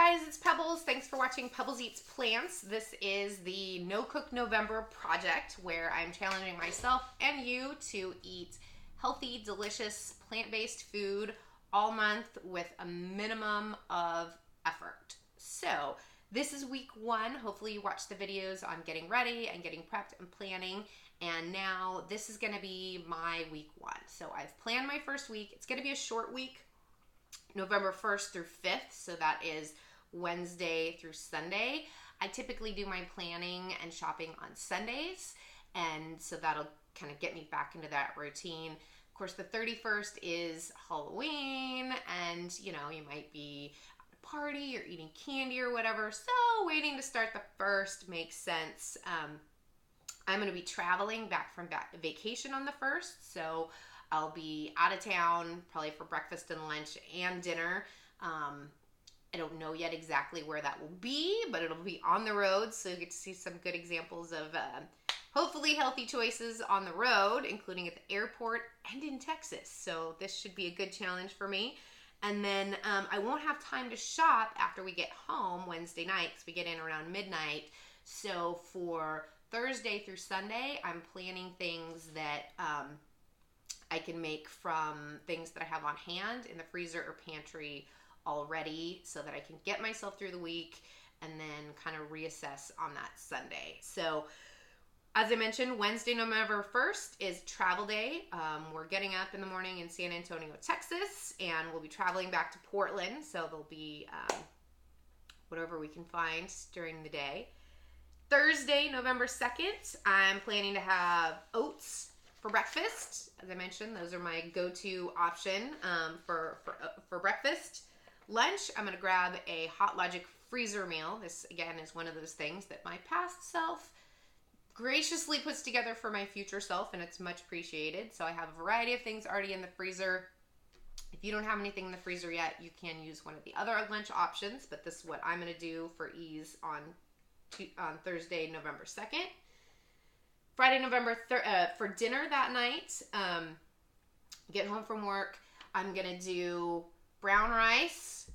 guys, it's Pebbles. Thanks for watching Pebbles Eats Plants. This is the No Cook November project where I'm challenging myself and you to eat healthy, delicious, plant-based food all month with a minimum of effort. So this is week one. Hopefully you watched the videos on getting ready and getting prepped and planning. And now this is gonna be my week one. So I've planned my first week. It's gonna be a short week. November 1st through 5th, so that is Wednesday through Sunday. I typically do my planning and shopping on Sundays, and so that'll kind of get me back into that routine. Of course, the 31st is Halloween, and you know, you might be at a party or eating candy or whatever, so waiting to start the 1st makes sense. I'm going to be traveling back from vacation on the 1st, so I'll be out of town probably for breakfast and lunch and dinner. I don't know yet exactly where that will be, but it'll be on the road, so you get to see some good examples of hopefully healthy choices on the road, including at the airport and in Texas. So this should be a good challenge for me. And then I won't have time to shop after we get home Wednesday night because we get in around midnight. So for Thursday through Sunday, I'm planning things that I can make from things that I have on hand in the freezer or pantry already so that I can get myself through the week and then kind of reassess on that Sunday. So as I mentioned, Wednesday, November 1st is travel day. We're getting up in the morning in San Antonio, Texas, and we'll be traveling back to Portland. So there'll be whatever we can find during the day. Thursday, November 2nd, I'm planning to have oats for breakfast. As I mentioned, those are my go-to option for breakfast. Lunch, I'm going to grab a Hot Logic freezer meal. This, again, is one of those things that my past self graciously puts together for my future self, and it's much appreciated. So I have a variety of things already in the freezer. If you don't have anything in the freezer yet, you can use one of the other lunch options, but this is what I'm going to do for ease on Thursday, November 2nd. Friday, November 3rd, for dinner that night, get home from work, I'm going to do brown rice,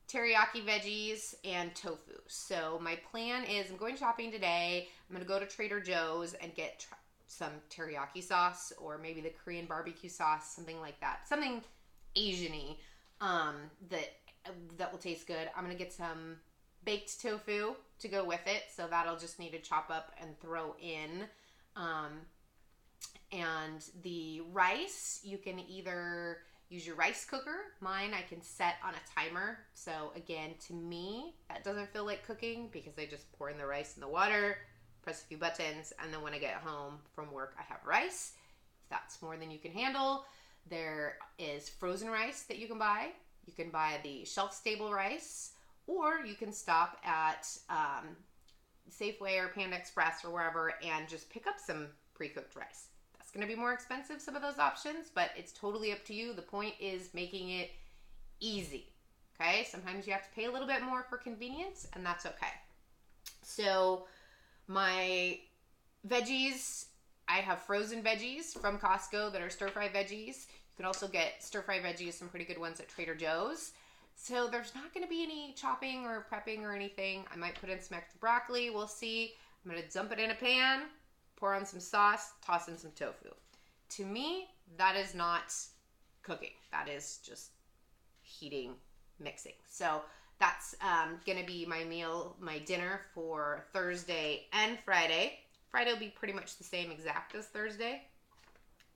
teriyaki veggies, and tofu. So my plan is I'm going shopping today. I'm going to go to Trader Joe's and get some teriyaki sauce or maybe the Korean barbecue sauce, something like that. Something Asian-y that will taste good. I'm going to get some baked tofu to go with it. So that'll just need to chop up and throw in. And the rice, you can either use your rice cooker. Mine, I can set on a timer. So again, to me, that doesn't feel like cooking because I just pour in the rice in the water, press a few buttons, and then when I get home from work, I have rice. If that's more than you can handle, there is frozen rice that you can buy. You can buy the shelf-stable rice, or you can stop at Safeway or Panda Express or wherever and just pick up some pre-cooked rice. That's going to be more expensive, some of those options, but it's totally up to you. The point is making it easy, okay? Sometimes you have to pay a little bit more for convenience, and that's okay. So my veggies, I have frozen veggies from Costco that are stir-fry veggies. You can also get stir-fry veggies, some pretty good ones at Trader Joe's. So there's not going to be any chopping or prepping or anything. I might put in some extra broccoli. We'll see. I'm going to dump it in a pan, pour on some sauce, toss in some tofu. To me, that is not cooking. That is just heating, mixing. So that's going to be my meal, my dinner for Thursday and Friday. Friday will be pretty much the same exact as Thursday.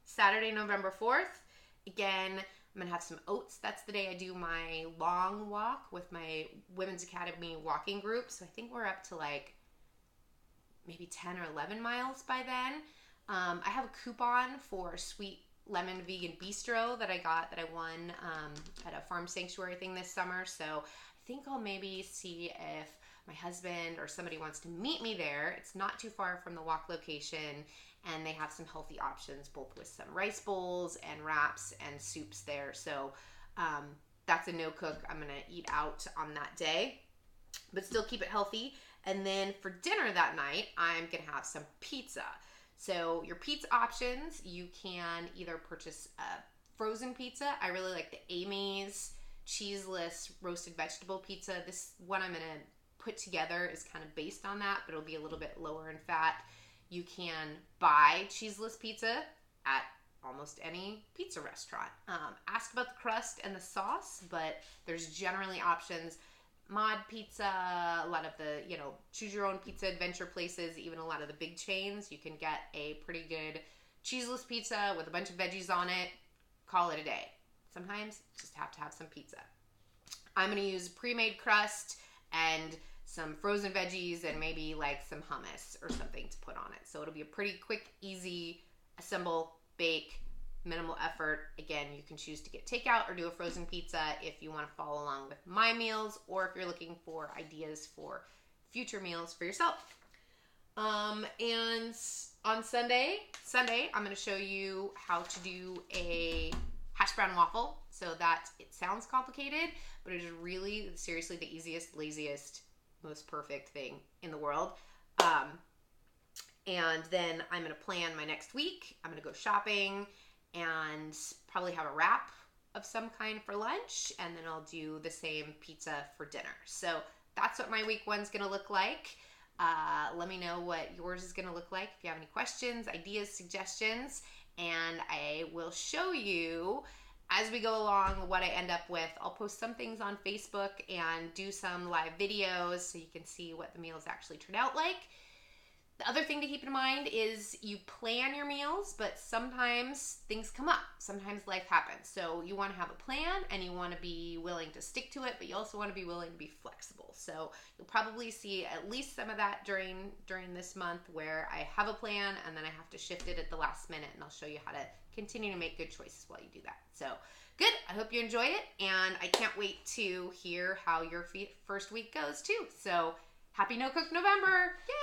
Saturday, November 4th, again, I'm going to have some oats. That's the day I do my long walk with my Women's Academy walking group. So I think we're up to like maybe 10 or 11 miles by then. I have a coupon for Sweet Lemon Vegan Bistro that I won at a farm sanctuary thing this summer. So I think I'll maybe see if my husband or somebody wants to meet me there. It's not too far from the walk location, and they have some healthy options, both with some rice bowls and wraps and soups there. So that's a no cook. I'm going to eat out on that day, but still keep it healthy. And then for dinner that night, I'm going to have some pizza. So your pizza options, you can either purchase a frozen pizza. I really like the Amy's cheeseless roasted vegetable pizza. This one I'm going to put together is kind of based on that, but it'll be a little bit lower in fat. You can buy cheeseless pizza at almost any pizza restaurant. Ask about the crust and the sauce, but there's generally options. Mod Pizza, a lot of the, choose your own pizza adventure places, even a lot of the big chains, you can get a pretty good cheeseless pizza with a bunch of veggies on it. Call it a day. Sometimes you just have to have some pizza. I'm going to use pre-made crust and some frozen veggies and maybe like some hummus or something to put on it. So it'll be a pretty quick, easy, assemble, bake, minimal effort. Again, you can choose to get takeout or do a frozen pizza if you want to follow along with my meals, or if you're looking for ideas for future meals for yourself. And on Sunday, I'm going to show you how to do a hash brown waffle. So that it sounds complicated, but it is really, seriously, the easiest, laziest, most perfect thing in the world. And then I'm going to plan my next week. I'm going to go shopping and probably have a wrap of some kind for lunch, and then I'll do the same pizza for dinner. So that's what my week one's going to look like. Let me know what yours is going to look like if you have any questions, ideas, suggestions, and I will show you as we go along what I end up with. I'll post some things on Facebook and do some live videos so you can see what the meals actually turn out like. The other thing to keep in mind is you plan your meals, but sometimes things come up. Sometimes life happens. So you want to have a plan and you want to be willing to stick to it, but you also want to be willing to be flexible. So you'll probably see at least some of that during this month where I have a plan and then I have to shift it at the last minute, and I'll show you how to continue to make good choices while you do that. So good. I hope you enjoy it, and I can't wait to hear how your first week goes too. So happy No Cook November. Yay!